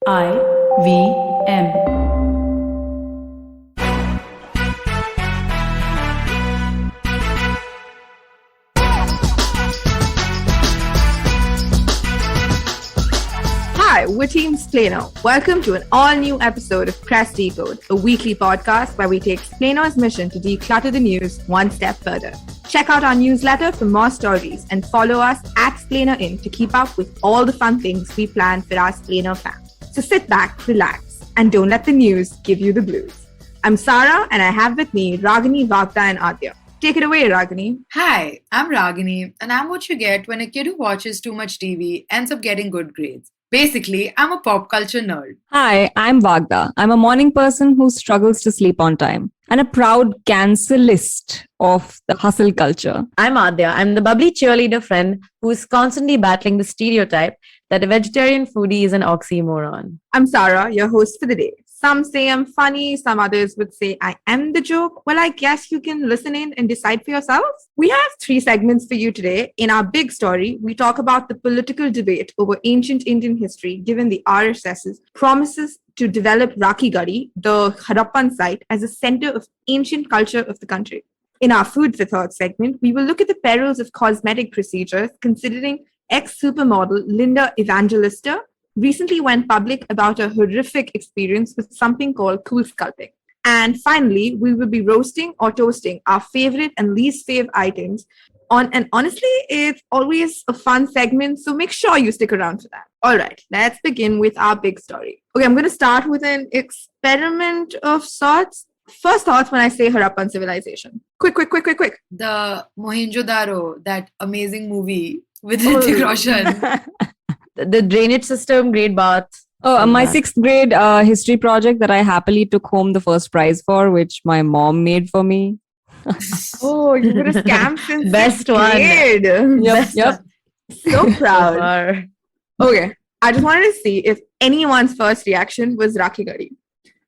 IVM. Hi, we're Team Splano. Welcome to an all-new episode of Press Decode, a weekly podcast where we take Splano's mission to declutter the news one step further. Check out our newsletter for more stories and follow us at Splano Inc. to keep up with all the fun things we plan for our Splano fans. So sit back, relax, and don't let the news give you the blues. I'm Sarah, and I have with me Ragini, Vagda, and Adya. Take it away, Ragini. Hi, I'm Ragini, and I'm what you get when a kid who watches too much TV ends up getting good grades. Basically, I'm a pop culture nerd. Hi, I'm Vagda. I'm a morning person who struggles to sleep on time and a proud cancelist of the hustle culture. I'm Adya. I'm the bubbly cheerleader friend who is constantly battling the stereotype that a vegetarian foodie is an oxymoron. I'm Sarah, your host for the day. Some say I'm funny, some others would say I am the joke. Well, I guess you can listen in and decide for yourselves. We have 3 segments for you today. In our big story, we talk about the political debate over ancient Indian history given the RSS's promises to develop Rakhigarhi, the Harappan site, as a center of ancient culture of the country. In our food for thought segment, we will look at the perils of cosmetic procedures considering ex-supermodel Linda Evangelista recently went public about a horrific experience with something called cool sculpting. And finally, we will be roasting or toasting our favorite and least fave items and honestly, it's always a fun segment, so make sure you stick around for that. All right, let's begin with our big story. Okay, I'm going to start with an experiment of sorts. First thoughts when I say Harappan civilization. Quick. The Mohenjo-daro, that amazing movie with Hrithik Roshan. The drainage system, great bath. My 6th grade history project that I happily took home the first prize for, which my mom made for me. Oh, you were a scam since Best 6th one. grade. Yep. So proud. Or- Okay, I just wanted to see if anyone's first reaction was Rakhigarhi.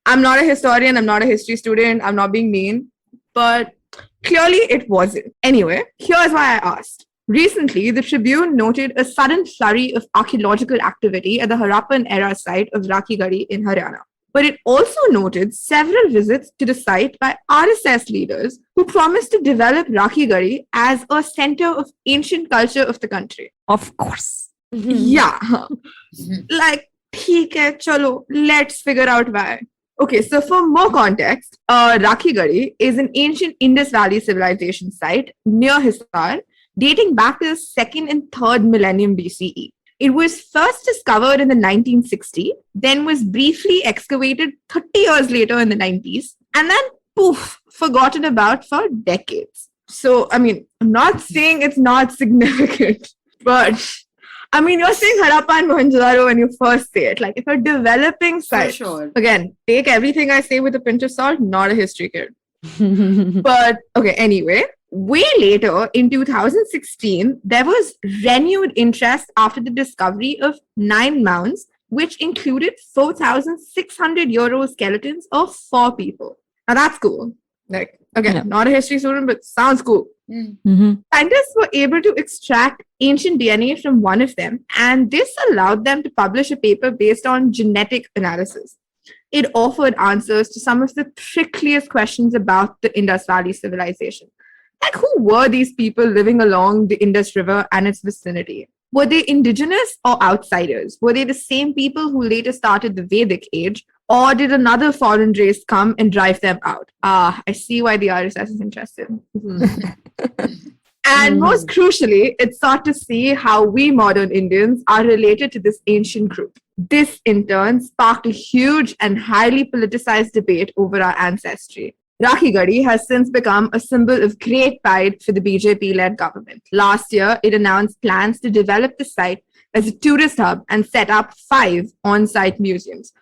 I'm not a historian, I'm not a history student, I'm not being mean, but clearly it wasn't. Anyway, here's why I asked. Recently, the Tribune noted a sudden flurry of archaeological activity at the Harappan era site of Rakhigarhi in Haryana. But it also noted several visits to the site by RSS leaders who promised to develop Rakhigarhi as a center of ancient culture of the country. Of course. Yeah. Like, theek hai, chalo, let's figure out why. Okay, so for more context, Rakhigarhi is an ancient Indus Valley civilization site near Hisar, dating back to the 2nd and 3rd millennium BCE. It was first discovered in the 1960s, then was briefly excavated 30 years later in the 90s, and then poof, forgotten about for decades. So, I mean, I'm not saying it's not significant, but I mean, you're saying Harappa and Mohenjo-daro when you first say it. Like, if a developing For site, sure. again, take everything I say with a pinch of salt, not a history kid. But okay, anyway, way later in 2016, there was renewed interest after the discovery of 9 mounds, which included 4,600-year-old skeletons of 4 people. Now that's cool. Like, again, Yeah. not a history student, but sounds cool. Mm-hmm. Scientists were able to extract ancient DNA from one of them, and this allowed them to publish a paper based on genetic analysis. It offered answers to some of the prickliest questions about the Indus Valley civilization. Like, who were these people living along the Indus River and its vicinity? Were they indigenous or outsiders? Were they the same people who later started the Vedic age? Or did another foreign race come and drive them out? I see why the RSS is interested. And most crucially, it sought to see how we modern Indians are related to this ancient group. This, in turn, sparked a huge and highly politicized debate over our ancestry. Rakhigarhi has since become a symbol of great pride for the BJP-led government. Last year, it announced plans to develop the site as a tourist hub and set up 5 on-site museums.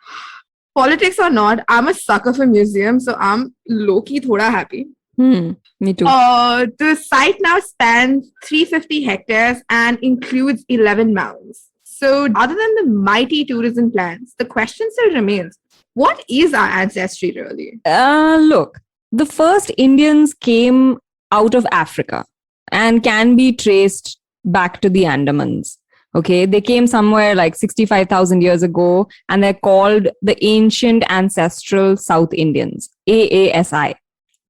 Politics or not, I'm a sucker for museums, so I'm low-key thoda happy. Me too. The site now spans 350 hectares and includes 11 mounds. So other than the mighty tourism plans, the question still remains, what is our ancestry really? Look, the first Indians came out of Africa and can be traced back to the Andamans. Okay, they came somewhere like 65,000 years ago, and they're called the Ancient Ancestral South Indians, AASI.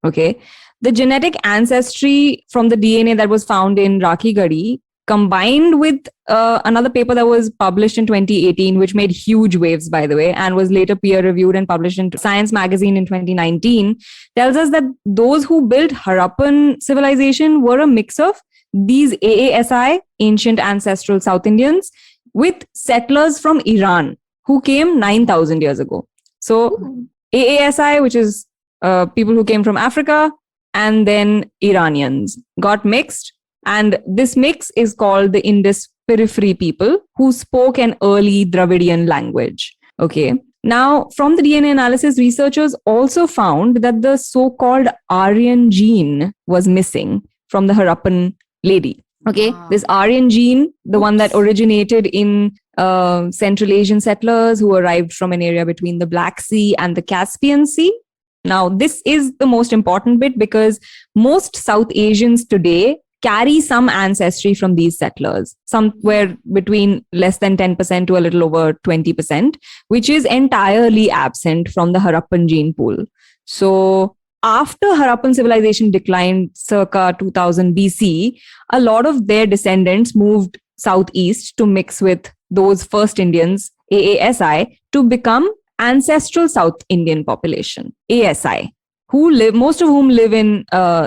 Okay, the genetic ancestry from the DNA that was found in Rakhigadi combined with another paper that was published in 2018, which made huge waves, by the way, and was later peer reviewed and published in Science magazine in 2019, tells us that those who built Harappan civilization were a mix of these AASI, ancient ancestral South Indians, with settlers from Iran who came 9,000 years ago. So AASI, which is people who came from Africa, and then Iranians got mixed. And this mix is called the Indus periphery people who spoke an early Dravidian language. Okay. Now, from the DNA analysis, researchers also found that the so-called Aryan gene was missing from the Harappan lady. Okay. Wow. This Aryan gene, the one that originated in Central Asian settlers who arrived from an area between the Black Sea and the Caspian Sea. Now, this is the most important bit because most South Asians today carry some ancestry from these settlers, somewhere between less than 10% to a little over 20%, which is entirely absent from the Harappan gene pool. So after Harappan civilization declined circa 2000 BC, a lot of their descendants moved southeast to mix with those first Indians, AASI, to become ancestral South Indian population, ASI, most of whom live in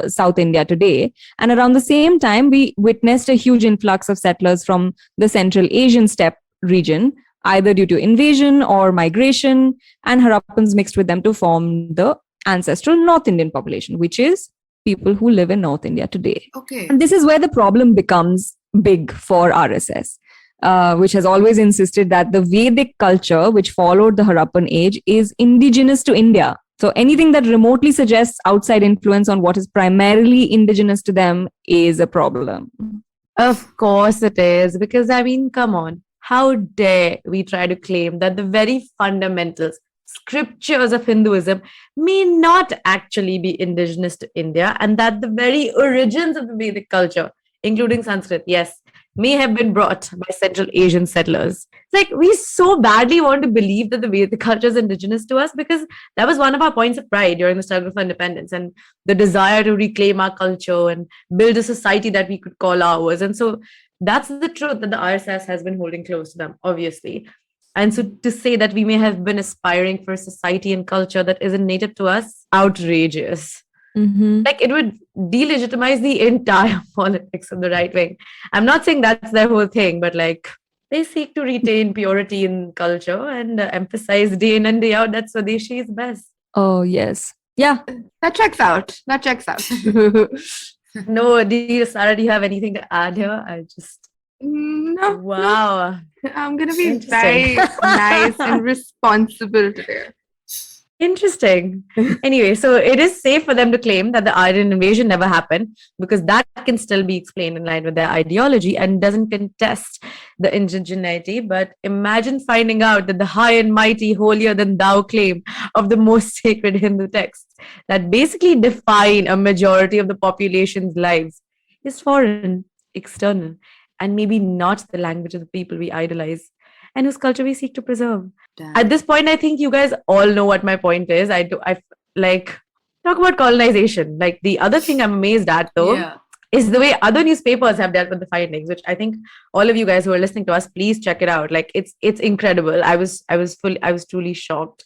South India today. And around the same time, we witnessed a huge influx of settlers from the Central Asian steppe region, either due to invasion or migration, and Harappans mixed with them to form the ancestral North Indian population, which is people who live in North India today. Okay. And this is where the problem becomes big for RSS. Which has always insisted that the Vedic culture, which followed the Harappan age, is indigenous to India. So anything that remotely suggests outside influence on what is primarily indigenous to them is a problem. Of course it is, because I mean, come on. How dare we try to claim that the very fundamentals, scriptures of Hinduism may not actually be indigenous to India, and that the very origins of the Vedic culture, including Sanskrit, yes, may have been brought by Central Asian settlers. It's like we so badly want to believe that the Vedic culture is indigenous to us because that was one of our points of pride during the struggle for independence and the desire to reclaim our culture and build a society that we could call ours. And so that's the truth that the RSS has been holding close to them, obviously. And so to say that we may have been aspiring for a society and culture that isn't native to us, outrageous. Mm-hmm. Like it would delegitimize the entire politics of the right wing. I'm not saying that's their whole thing, but like they seek to retain purity in culture and emphasize day in and day out that Swadeshi is best. Oh, yes. Yeah. That checks out. That checks out. No, Sarah, do you have anything to add here? I just No. wow. I'm going to be Interesting. very nice and responsible today. Interesting. Anyway, so it is safe for them to claim that the Aryan invasion never happened because that can still be explained in line with their ideology and doesn't contest the indigeneity. But imagine finding out that the high and mighty, holier than thou claim of the most sacred Hindu texts that basically define a majority of the population's lives is foreign, external, and maybe not the language of the people we idolize and whose culture we seek to preserve. Damn. At this point, I think you guys all know what my point is. I like talk about colonization. Like the other thing I'm amazed at though Yeah. is the way other newspapers have dealt with the findings, which I think all of you guys who are listening to us, please check it out. Like it's incredible. I was truly shocked.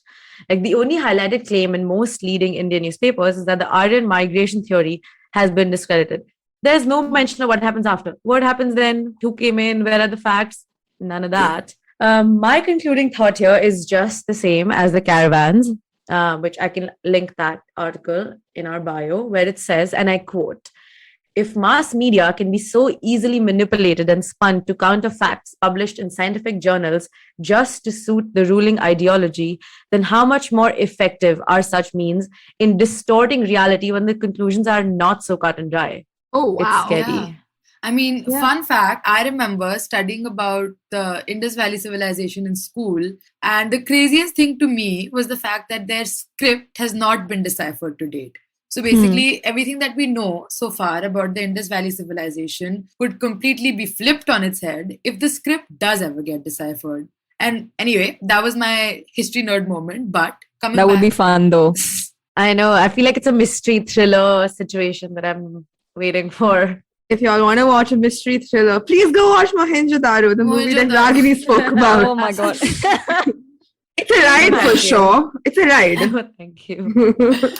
Like the only highlighted claim in most leading Indian newspapers is that the Aryan migration theory has been discredited. There's no mention of what happens after. What happens then? Who came in? Where are the facts? None of that. My concluding thought here is just the same as the caravans, which I can link that article in our bio, where it says, and I quote, "If mass media can be so easily manipulated and spun to counter facts published in scientific journals just to suit the ruling ideology, then how much more effective are such means in distorting reality when the conclusions are not so cut and dry?" Oh, It's wow. scary. Yeah. I mean, Yeah. fun fact, I remember studying about the Indus Valley civilization in school, and the craziest thing to me was the fact that their script has not been deciphered to date. So basically, everything that we know so far about the Indus Valley civilization could completely be flipped on its head if the script does ever get deciphered. And anyway, that was my history nerd moment. But coming That would back, be fun though. I know. I feel like it's a mystery thriller situation that I'm waiting for. If y'all want to watch a mystery thriller, please go watch Mohenjo-daro, the movie that Mohenjo-daro. Ragini spoke about. Oh my god. It's a ride for Thank you. sure. It's a ride. Thank you.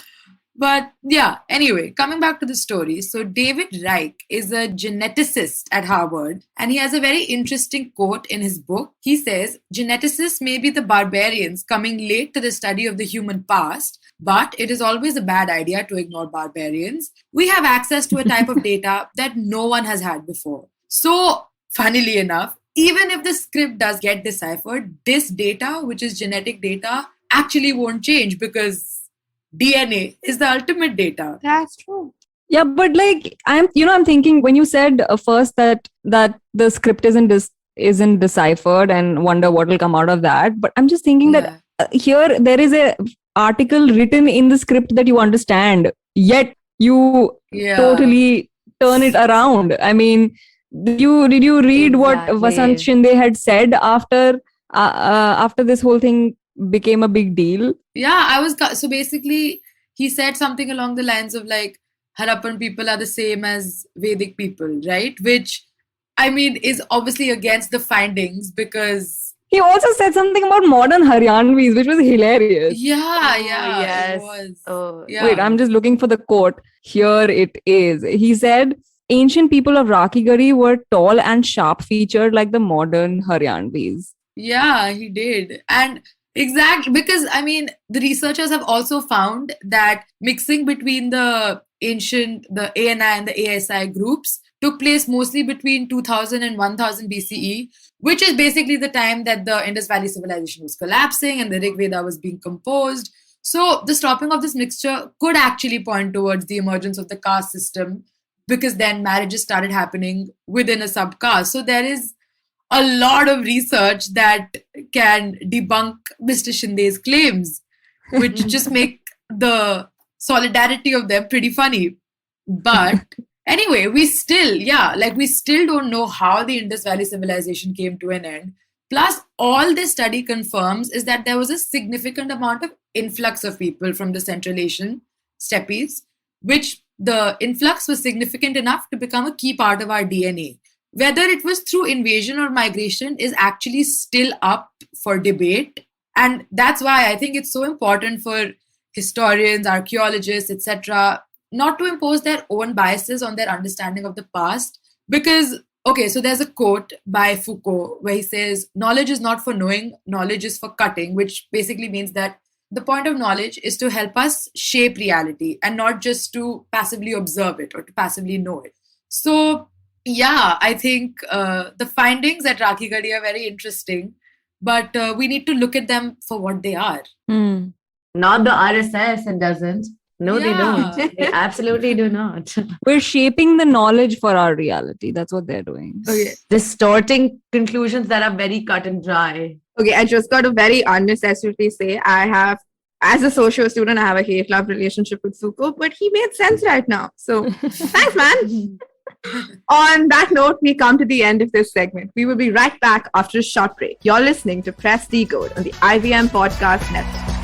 But yeah, anyway, coming back to the story. So, David Reich is a geneticist at Harvard, and he has a very interesting quote in his book. He says, geneticists may be the barbarians coming late to the study of the human past, but it is always a bad idea to ignore barbarians. We have access to a type of data that no one has had before. So, funnily enough, even if the script does get deciphered, this data, which is genetic data, actually won't change because DNA is the ultimate data. That's true. Yeah, but like I'm thinking when you said first that the script isn't deciphered and wonder what will come out of that. But I'm just thinking that here there is a article written in the script that you understand, yet you totally turn it around. I mean, did you read what Exactly. Vasant Shinde had said after this whole thing became a big deal? Yeah, so basically he said something along the lines of like Harappan people are the same as Vedic people, right? Which I mean is obviously against the findings because He also said something about modern Haryanvis, which was hilarious. yeah, it yes. was. Oh, Yeah. Wait, I'm just looking for the quote. Here it is. He said, ancient people of Rakhigarhi were tall and sharp-featured like the modern Haryanvis. Yeah, he did. And exactly because I mean the researchers have also found that mixing between the ANI and the ASI groups took place mostly between 2000 and 1000 BCE, which is basically the time that the Indus Valley civilization was collapsing and the Rig Veda was being composed. So the stopping of this mixture could actually point towards the emergence of the caste system because then marriages started happening within a subcaste. So there is a lot of research that can debunk Mr. Shinde's claims, which just make the solidarity of them pretty funny. But anyway, we still don't know how the Indus Valley civilization came to an end. Plus, all this study confirms is that there was a significant amount of influx of people from the Central Asian steppes, which the influx was significant enough to become a key part of our DNA. Whether it was through invasion or migration is actually still up for debate. And that's why I think it's so important for historians, archaeologists, etc., not to impose their own biases on their understanding of the past. Because, okay, so there's a quote by Foucault where he says, knowledge is not for knowing, knowledge is for cutting, which basically means that the point of knowledge is to help us shape reality and not just to passively observe it or to passively know it. So, yeah, I think the findings at Rakhigarhi are very interesting, but we need to look at them for what they are. Not the RSS, it doesn't. No, they Yeah. don't. They absolutely do not. We're shaping the knowledge for our reality. That's what they're doing. Okay. Distorting conclusions that are very cut and dry. Okay, I just got to very unnecessarily say as a social student, I have a hate-love relationship with Foucault, but he made sense right now. So thanks, man. On that note, we come to the end of this segment. We will be right back after a short break. You're listening to Press Decode on the IVM Podcast Network.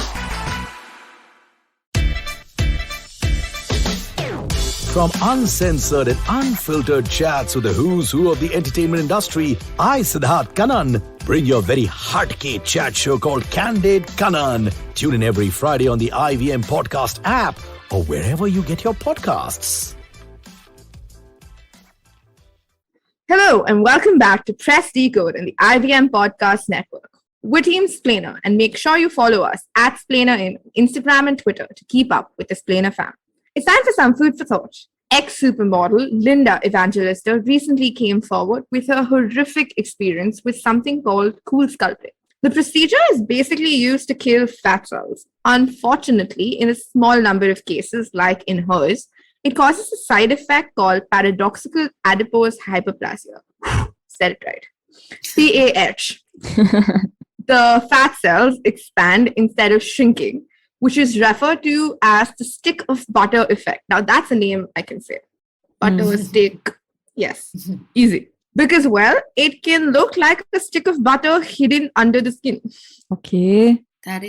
From uncensored and unfiltered chats with the who's who of the entertainment industry, I, Siddharth Kannan, bring your very heartcake chat show called Candid Kannan. Tune in every Friday on the IVM Podcast app or wherever you get your podcasts. Hello, and welcome back to Press Decode and the IVM Podcast Network. We're Team Splainer, and make sure you follow us at Splainer in Instagram and Twitter to keep up with the Splainer fam. It's time for some food for thought. Ex-supermodel Linda Evangelista recently came forward with a horrific experience with something called cool sculpting. The procedure is basically used to kill fat cells. Unfortunately, in a small number of cases, like in hers, it causes a side effect called paradoxical adipose hyperplasia. Said it right. PAH. The fat cells expand instead of shrinking, which is referred to as the stick of butter effect. Now, that's a name I can say. Butter stick. Yes, easy. Because, well, it can look like a stick of butter hidden under the skin. Okay. That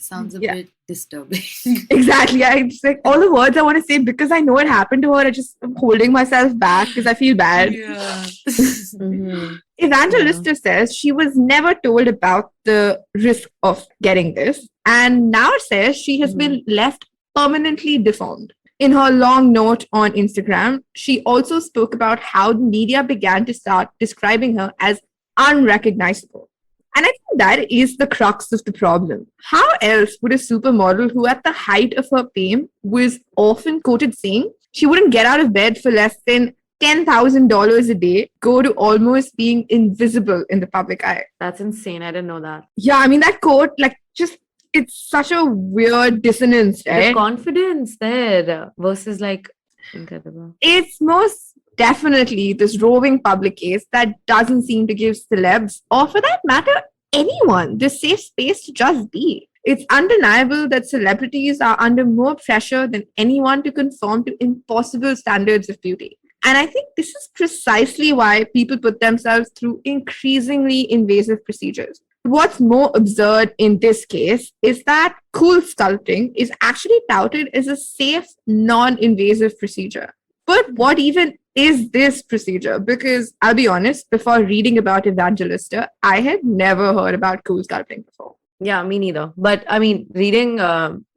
sounds a Yeah. bit disturbing. Exactly. I just like all the words I want to say because I know it happened to her. I'm holding myself back because I feel bad. Yeah. Mhm. Evangelista says she was never told about the risk of getting this, and now says she has been left permanently deformed. In her long note on Instagram, she also spoke about how the media began to start describing her as unrecognizable. And I think that is the crux of the problem. How else would a supermodel who, at the height of her fame, was often quoted saying she wouldn't get out of bed for less than $10,000 a day, go to almost being invisible in the public eye? That's insane. I didn't know that. Yeah, I mean, that quote, like, just, it's such a weird dissonance, The right? confidence there versus like incredible. It's most definitely this roving public case that doesn't seem to give celebs, or for that matter, anyone, the safe space to just be. It's undeniable that celebrities are under more pressure than anyone to conform to impossible standards of beauty. And I think this is precisely why people put themselves through increasingly invasive procedures. What's more absurd in this case is that cool sculpting is actually touted as a safe, non invasive procedure. But what even is this procedure? Because I'll be honest, before reading about Evangelista, I had never heard about cool sculpting before. Yeah, me neither. But I mean, reading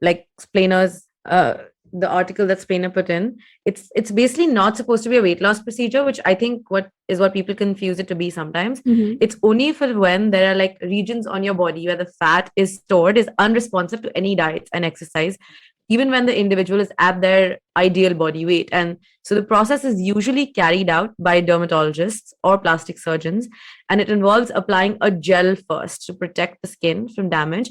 like Splainer's the article that Splainer put in, it's basically not supposed to be a weight loss procedure, which I think what people confuse it to be sometimes. It's only for when there are like regions on your body where the fat is stored is unresponsive to any diets and exercise, even when the individual is at their ideal body weight. And so the process is usually carried out by dermatologists or plastic surgeons, and it involves applying a gel first to protect the skin from damage.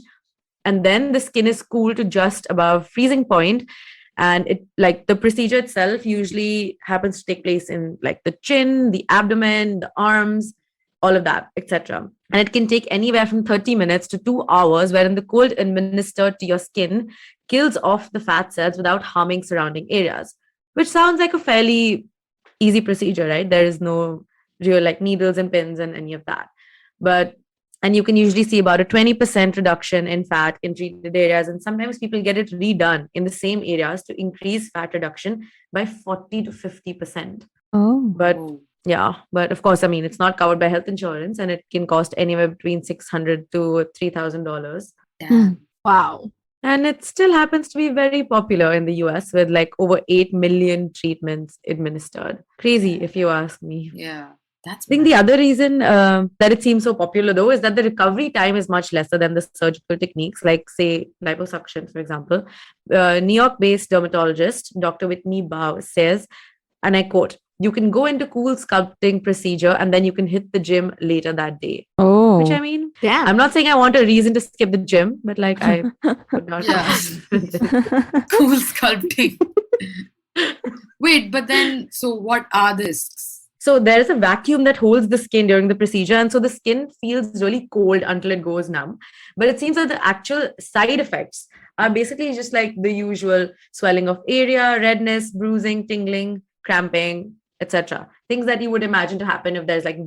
And then the skin is cooled to just above freezing point. And it like the procedure itself usually happens to take place in like the chin, the abdomen, the arms, all of that, etc. And it can take anywhere from 30 minutes to 2 hours, wherein the cold administered to your skin kills off the fat cells without harming surrounding areas, which sounds like a fairly easy procedure, right? There is no real like needles and pins and any of that. And you can usually see about a 20% reduction in fat in treated areas. And sometimes people get it redone in the same areas to increase fat reduction by 40 to 50%. Oh. But Whoa. yeah, but of course, I mean, it's not covered by health insurance and it can cost anywhere between $600 to $3,000. Damn. Wow. And it still happens to be very popular in the US with like over 8 million treatments administered. Crazy, if you ask me. Yeah. That's I think the other reason that it seems so popular, though, is that the recovery time is much lesser than the surgical techniques, like, say, liposuction, for example. New York-based dermatologist Dr. Whitney Bow says, and I quote, "You can go into cool sculpting procedure and then you can hit the gym later that day." Oh. Which I mean, Damn. I'm not saying I want a reason to skip the gym, but like I would not. Yeah. Cool sculpting. Wait, but then, so what are the risks? So there is a vacuum that holds the skin during the procedure. And so the skin feels really cold until it goes numb. But it seems that the actual side effects are basically just like the usual swelling of area, redness, bruising, tingling, cramping, etc. Things that you would imagine to happen if there's like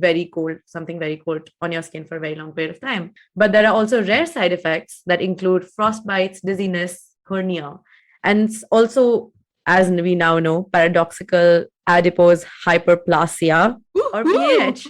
something very cold on your skin for a very long period of time. But there are also rare side effects that include frostbites, dizziness, hernia, and also, as we now know, paradoxical adipose hyperplasia or PAH,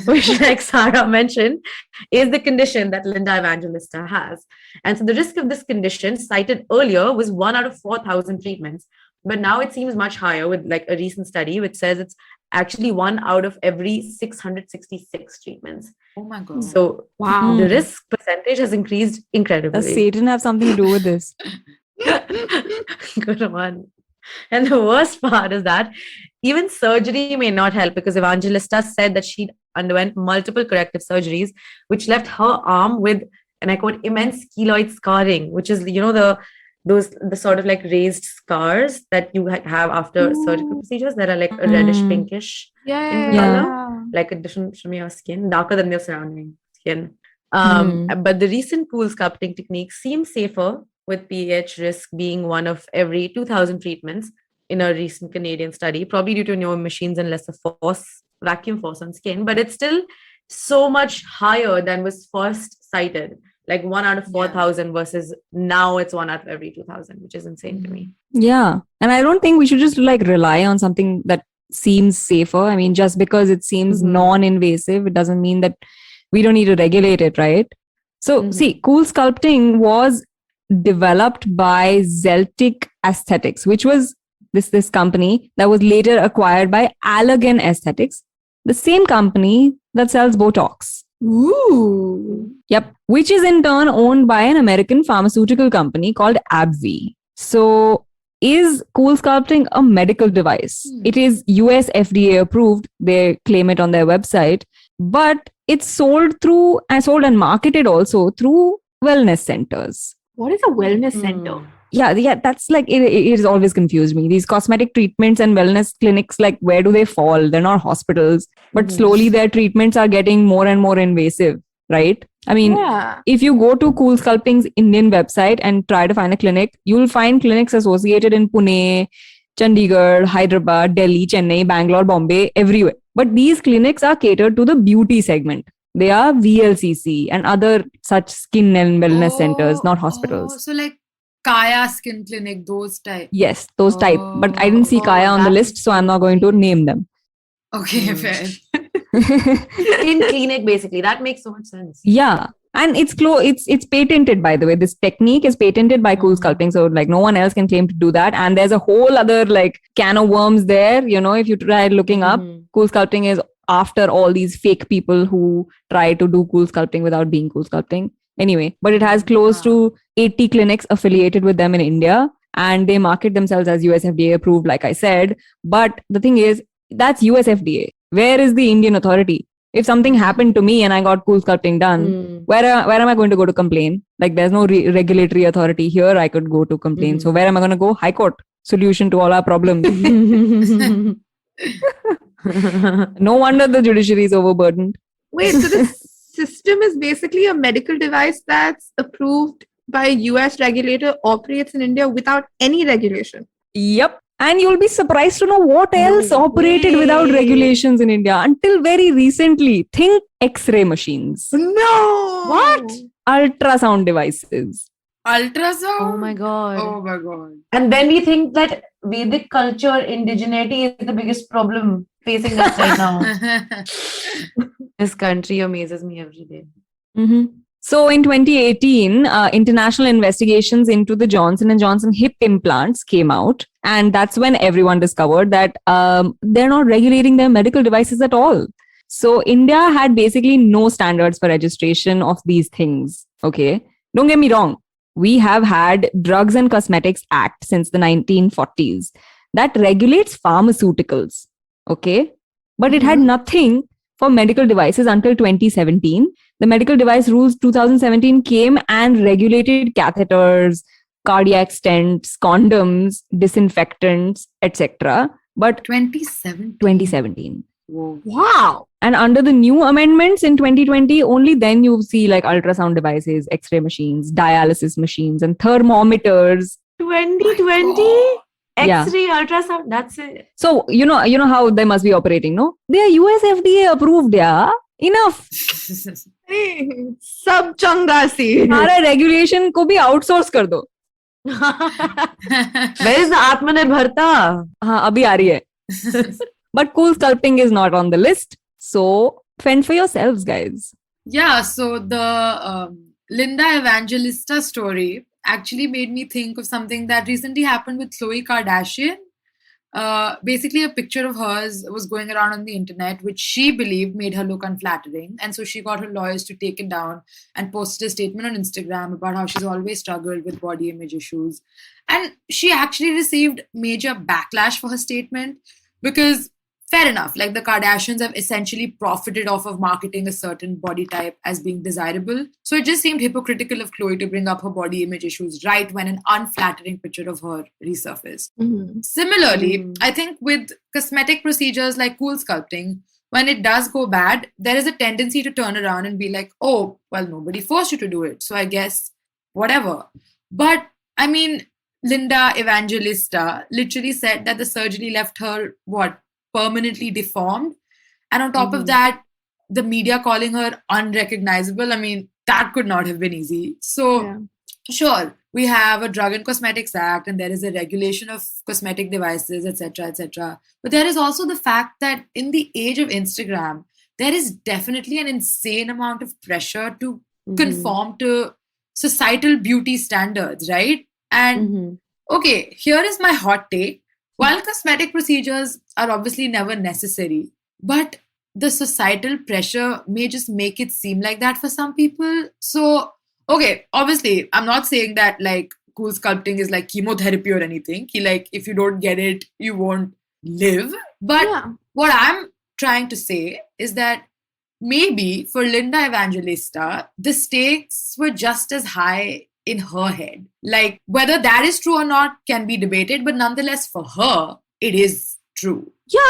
which, like Sarah mentioned, is the condition that Linda Evangelista has. And so the risk of this condition cited earlier was 1 out of 4,000 treatments. But now it seems much higher with like a recent study which says it's actually 1 out of every 666 treatments. Oh my God. So Wow. the risk percentage has increased incredibly. Does Satan have something to do with this? Good one. And the worst part is that even surgery may not help, because Evangelista said that she underwent multiple corrective surgeries, which left her arm with, and I quote, immense keloid scarring, which is, you know, the sort of like raised scars that you have after surgical procedures that are like a reddish pinkish in color, like a different from your skin, darker than your surrounding skin. But the recent cool sculpting techniques seem safer with pH risk being one of every 2,000 treatments in a recent Canadian study, probably due to newer machines and lesser force, vacuum force on skin, but it's still so much higher than was first cited, like 1 out of 4,000 versus now it's 1 out of every 2,000, which is insane to me. Yeah. And I don't think we should just like rely on something that seems safer. I mean, just because it seems non-invasive, it doesn't mean that we don't need to regulate it, right? So see, Cool Sculpting was developed by Zeltic Aesthetics, which was this company that was later acquired by Allergan Aesthetics, the same company that sells Botox. Ooh. Yep. Which is in turn owned by an American pharmaceutical company called AbbVie. So is Cool Sculpting a medical device? It is US FDA approved. They claim it on their website, but it's sold and marketed also through wellness centers. What is a wellness center? Yeah, that's like, it has always confused me. These cosmetic treatments and wellness clinics, like, where do they fall? They're not hospitals, but slowly their treatments are getting more and more invasive, right? I mean, if you go to Cool Sculpting's Indian website and try to find a clinic, you'll find clinics associated in Pune, Chandigarh, Hyderabad, Delhi, Chennai, Bangalore, Bombay, everywhere. But these clinics are catered to the beauty segment. They are VLCC and other such skin and wellness centers, not hospitals. So like Kaya Skin Clinic, those type. Yes, those type. But I didn't see Kaya on the list, so I'm not going to name them. Okay, fair. Skin clinic, basically. That makes so much sense. Yeah. And it's patented, by the way. This technique is patented by Cool Sculpting. So like no one else can claim to do that. And there's a whole other like can of worms there. You know, if you try looking up, Cool Sculpting is after all these fake people who try to do Cool Sculpting without being Cool Sculpting. Anyway, but it has close to 80 clinics affiliated with them in India. And they market themselves as US FDA approved, like I said. But the thing is, that's US FDA. Where is the Indian authority? If something happened to me and I got Cool Sculpting done, where am I going to go to complain? Like, there's no regulatory authority here I could go to complain. So where am I going to go? High Court. Solution to all our problems. No wonder the judiciary is overburdened. Wait, so this system is basically a medical device that's approved by a US regulator, operates in India without any regulation. Yep. And you'll be surprised to know what else operated without regulations in India until very recently. Think X-ray machines. No! What? Ultrasound devices. Ultrasound? Oh my god. Oh my god. And then we think that Vedic culture, indigeneity is the biggest problem facing us right now. This country amazes me every day. So in 2018, international investigations into the Johnson & Johnson hip implants came out. And that's when everyone discovered that they're not regulating their medical devices at all. So India had basically no standards for registration of these things. Okay. Don't get me wrong. We have had Drugs and Cosmetics Act since the 1940s that regulates pharmaceuticals. Okay. But it had nothing for medical devices until 2017. The Medical Device Rules 2017 came and regulated catheters, cardiac stents, condoms, disinfectants, etc. But 2017. Whoa. Wow. And under the new amendments in 2020, only then you see like ultrasound devices, X-ray machines, dialysis machines, and thermometers. 2020? X-ray, ultrasound, that's it. So, you know how they must be operating, no? They are US FDA approved, yeah. Enough. Sab changa si. Hara regulation ko bhi outsource kar do. Where is the Atmanirbharta? Haan, abhi aa rahi hai. But Cool Sculpting is not on the list. So fend for yourselves, guys. Yeah, so the Linda Evangelista story actually made me think of something that recently happened with Khloe Kardashian. Basically, a picture of hers was going around on the internet, which she believed made her look unflattering. And so she got her lawyers to take it down and posted a statement on Instagram about how she's always struggled with body image issues. And she actually received major backlash for her statement because, fair enough, like the Kardashians have essentially profited off of marketing a certain body type as being desirable. So it just seemed hypocritical of Khloe to bring up her body image issues right when an unflattering picture of her resurfaced. Similarly, I think with cosmetic procedures like Cool Sculpting, when it does go bad, there is a tendency to turn around and be like, oh, well, nobody forced you to do it, so I guess whatever. But I mean, Linda Evangelista literally said that the surgery left her, permanently deformed. And on top of that, the media calling her unrecognizable. I mean, that could not have been easy. So, sure, we have a Drug and Cosmetics Act and there is a regulation of cosmetic devices, etc., etc. But there is also the fact that in the age of Instagram, there is definitely an insane amount of pressure to conform to societal beauty standards, right? And okay, here is my hot take. While cosmetic procedures are obviously never necessary, but the societal pressure may just make it seem like that for some people. So, okay, obviously, I'm not saying that like cool sculpting is like chemotherapy or anything. Like, if you don't get it, you won't live. But what I'm trying to say is that maybe for Linda Evangelista, the stakes were just as high in her head. Like, whether that is true or not can be debated, but nonetheless, for her, it is true. Yeah,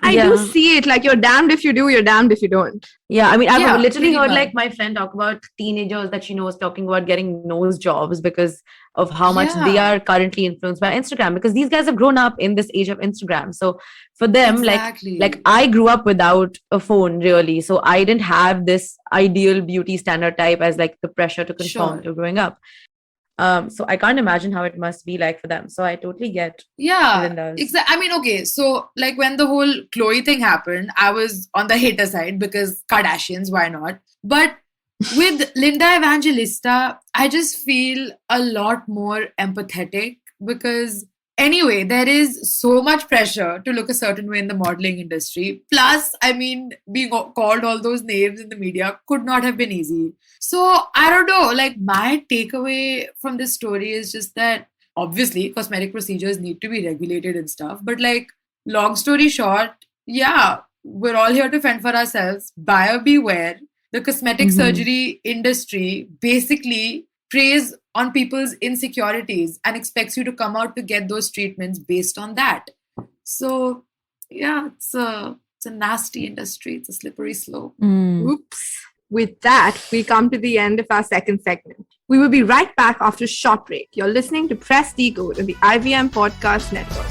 I do see it. Like, you're damned if you do, you're damned if you don't. Yeah, I mean, I've literally heard much. like my friend talk about teenagers that she knows talking about getting nose jobs because of how much they are currently influenced by Instagram, because these guys have grown up in this age of Instagram. So for them, like I grew up without a phone really. So I didn't have this ideal beauty standard type as like the pressure to conform to growing up. So I can't imagine how it must be like for them. So I totally get. Exactly. I mean, okay, so like when the whole Chloe thing happened, I was on the hater side because Kardashians, why not? But with Linda Evangelista, I just feel a lot more empathetic because anyway, there is so much pressure to look a certain way in the modeling industry. Plus, I mean, being called all those names in the media could not have been easy. So, I don't know, like my takeaway from this story is just that obviously cosmetic procedures need to be regulated and stuff. But like, long story short, yeah, we're all here to fend for ourselves. Buyer beware. The cosmetic surgery industry basically preys on people's insecurities and expects you to come out to get those treatments based on that. So, yeah, it's a nasty industry. It's a slippery slope. Oops. With that, we come to the end of our second segment. We will be right back after a short break. You're listening to Press Decode on the IVM Podcast Network.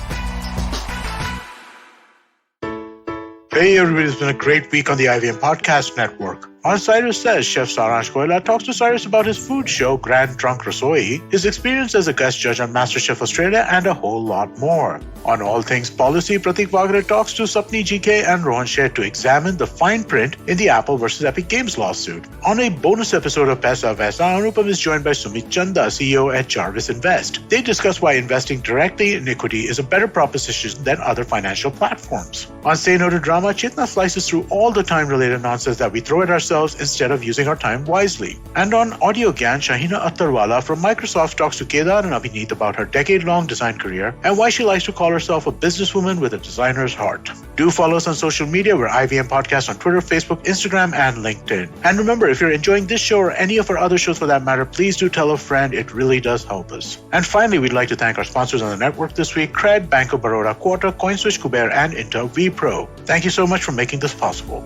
Hey everybody, it's been a great week on the IVM Podcast Network. On Cyrus Says, Chef Saransh Goyla talks to Cyrus about his food show, Grand Trunk Rasoi, his experience as a guest judge on MasterChef Australia, and a whole lot more. On All Things Policy, Pratik Vagre talks to Sapni GK and Rohan Sheth to examine the fine print in the Apple versus Epic Games lawsuit. On a bonus episode of Paisa Vaisa, Anupam is joined by Sumit Chanda, CEO at Jarvis Invest. They discuss why investing directly in equity is a better proposition than other financial platforms. On Say No to Drama, Chitna slices through all the time-related nonsense that we throw at ourselves instead of using our time wisely. And on Audio Gyan, Shahina Attarwala from Microsoft talks to Kedar and Abhineet about her decade-long design career and why she likes to call herself a businesswoman with a designer's heart. Do follow us on social media. We're IVM Podcast on Twitter, Facebook, Instagram, and LinkedIn. And remember, if you're enjoying this show or any of our other shows for that matter, please do tell a friend. It really does help us. And finally, we'd like to thank our sponsors on the network this week, Cred, Bank of Baroda, Quota, CoinSwitch, Kuber, and Inter vPro. Thank you so much for making this possible.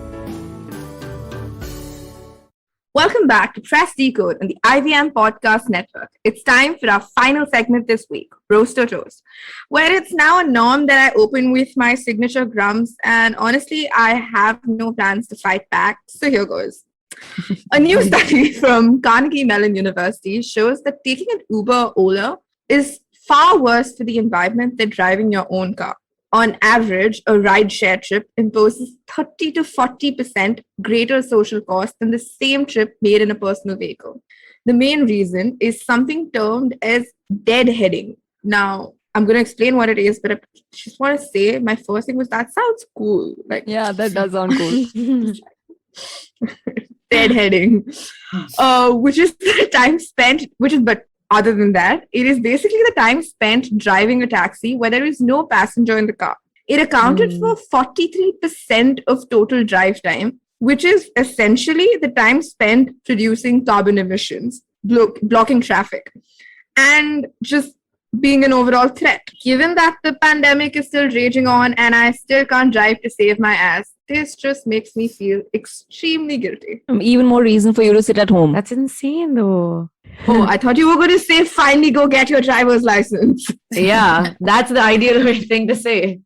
Welcome back to Press Decode on the IVM Podcast Network. It's time for our final segment this week, Roast or Toast, where it's now a norm that I open with my signature grums, and honestly, I have no plans to fight back, so here goes. A new study from Carnegie Mellon University shows that taking an Uber or Ola is far worse for the environment than driving your own car. On average, a ride-share trip imposes 30 to 40% greater social cost than the same trip made in a personal vehicle. The main reason is something termed as deadheading. Now, I'm going to explain what it is, but I just want to say my first thing was that sounds cool. Like, yeah, that does sound cool. Deadheading, which is the time spent, but other than that, it is basically the time spent driving a taxi where there is no passenger in the car. It accounted for 43% of total drive time, which is essentially the time spent producing carbon emissions, blocking traffic, and just being an overall threat. Given that the pandemic is still raging on and I still can't drive to save my ass, this just makes me feel extremely guilty. Even more reason for you to sit at home. That's insane though. Oh, I thought you were going to say, finally go get your driver's license. Yeah, that's the ideal thing to say.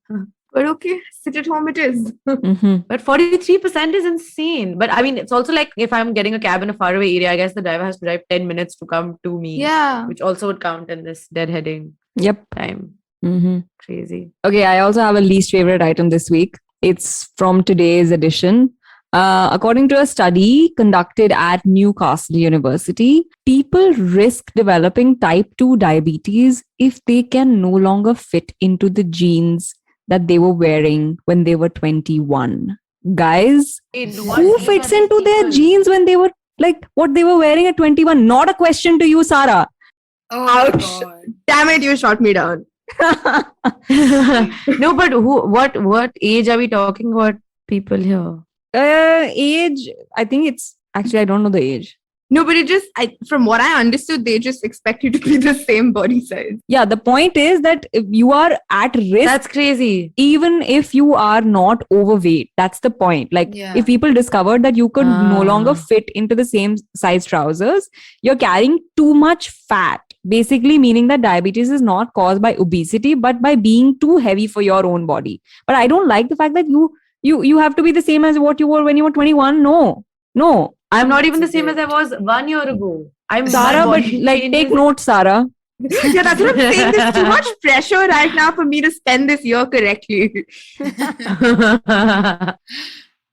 But okay, sit at home it is. Mhm. But 43% is insane. But I mean, it's also like if I'm getting a cab in a faraway area, I guess the driver has to drive 10 minutes to come to me. Yeah. Which also would count in this deadheading Yep. time. Mhm. Crazy. Okay, I also have a least favorite item this week. It's from today's edition. According to a study conducted at Newcastle University, people risk developing type 2 diabetes if they can no longer fit into the jeans that they were wearing when they were 21. Guys, who fits into their jeans when they were like what they were wearing at 21? Not a question to you, Sarah. Oh Ouch. my God. Damn it, you shot me down. No, but what age are we talking about people here? Age, I think it's actually, I don't know the age. No, but from what I understood, they just expect you to be the same body size. Yeah, the point is that if you are at risk, That's crazy. even if you are not overweight. That's the point. Like, Yeah. if people discovered that you could no Ah. longer fit into the same size trousers, you're carrying too much fat. Basically, meaning that diabetes is not caused by obesity, but by being too heavy for your own body. But I don't like the fact that you have to be the same as what you were when you were 21. No. I'm not even the same as I was 1 year ago. I'm Sarah, but like, take note, Sarah. Yeah, that's what I'm saying. There's too much pressure right now for me to spend this year correctly.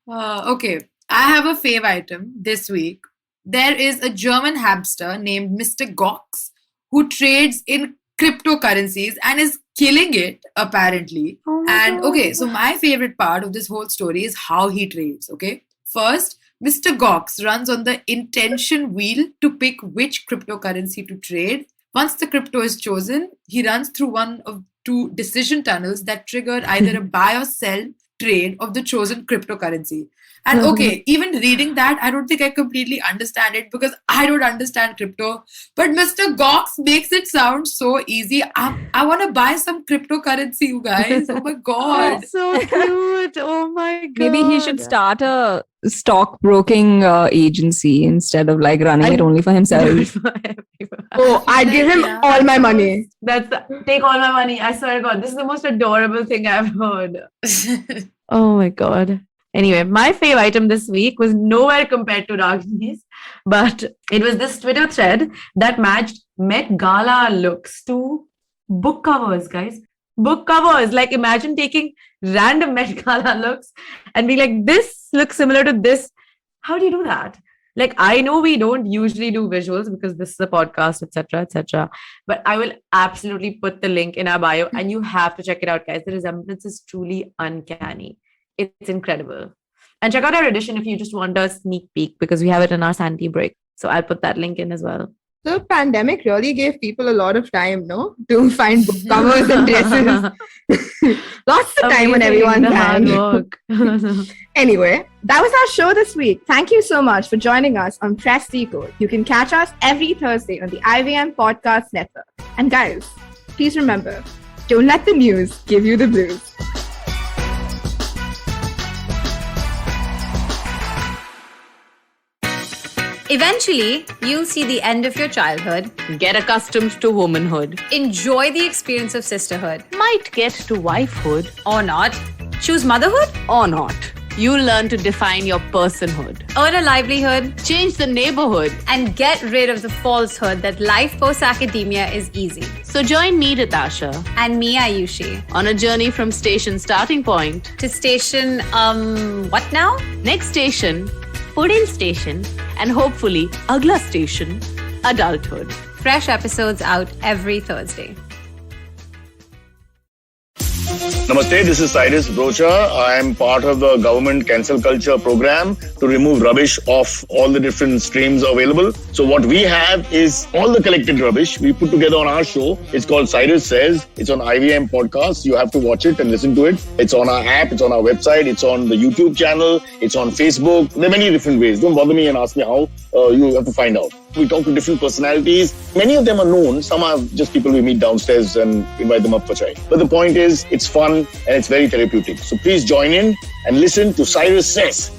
Okay, I have a fave item this week. There is a German hamster named Mr. Gox who trades in cryptocurrencies and is killing it, apparently. And okay, so my favorite part of this whole story is how he trades. Okay, first, Mr. Gox runs on the intention wheel to pick which cryptocurrency to trade. Once the crypto is chosen, he runs through one of two decision tunnels that trigger either a buy or sell trade of the chosen cryptocurrency. And okay, even reading that, I don't think I completely understand it because I don't understand crypto. But Mr. Gox makes it sound so easy. I want to buy some cryptocurrency, you guys. Oh my God. That's so cute. Oh my God. Maybe he should start a stockbroking agency instead of like running it only for himself. Oh, I'd give him all my money. Take all my money. I swear to God, this is the most adorable thing I've heard. Oh my God. Anyway, my fave item this week was nowhere compared to Ragini's, but it was this Twitter thread that matched Met Gala looks to book covers, guys. Book covers. Like, imagine taking random Met Gala looks and be like, this looks similar to this. How do you do that? Like, I know we don't usually do visuals because this is a podcast, etc., etc. But I will absolutely put the link in our bio and you have to check it out, guys. The resemblance is truly uncanny. It's incredible. And check out our edition if you just want a sneak peek because we have it in our Santi break. So I'll put that link in as well. The pandemic really gave people a lot of time, no? To find book covers and dresses. Lots of time on everyone's The hard hand. work. Anyway, that was our show this week. Thank you so much for joining us on Press Decode. You can catch us every Thursday on the IVM Podcast Network. And guys, please remember, don't let the news give you the blues. Eventually, you'll see the end of your childhood, Get accustomed to womanhood. enjoy the experience of sisterhood, Might get to wifehood or not, choose motherhood, or not. You'll learn to define your personhood. earn a livelihood, Change the neighborhood. and get rid of the falsehood that life post academia is easy. So join me, Natasha, And me, Ayushi, on a journey from station starting point. to station, what now? Next station, Pudin station, and hopefully Agla station, adulthood. Fresh episodes out every Thursday. Namaste, this is Cyrus Brocha. I am part of the government cancel culture program to remove rubbish off all the different streams available. So what we have is all the collected rubbish we put together on our show. It's called Cyrus Says. It's on IVM Podcast. You have to watch it and listen to it. It's on our app. It's on our website. It's on the YouTube channel. It's on Facebook. There are many different ways. Don't bother me and ask me how. You have to find out. We talk to different personalities. Many of them are known. Some are just people we meet downstairs and invite them up for chai. But the point is, it's fun and it's very therapeutic. So please join in and listen to Cyrus Says.